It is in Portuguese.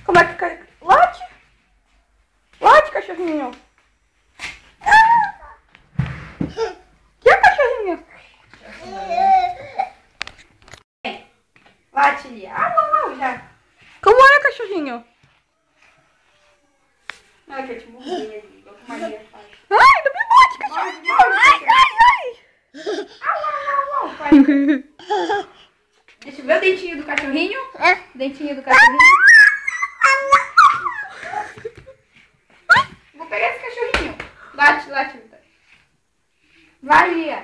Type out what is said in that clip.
Como é que fica? Late! Late, cachorrinho! Que é, cachorrinho? Late! Ah, não, já! Como é, cachorrinho? Não, eu quero te morder ali, igual que a Maria faz. Ai, não me bate, cachorrinho! Ai! Au, au, au, au! Deixa eu ver o dentinho do cachorrinho. Dentinho do cachorrinho. Vou pegar esse cachorrinho. Late, late, Vitória. Vai, Lia.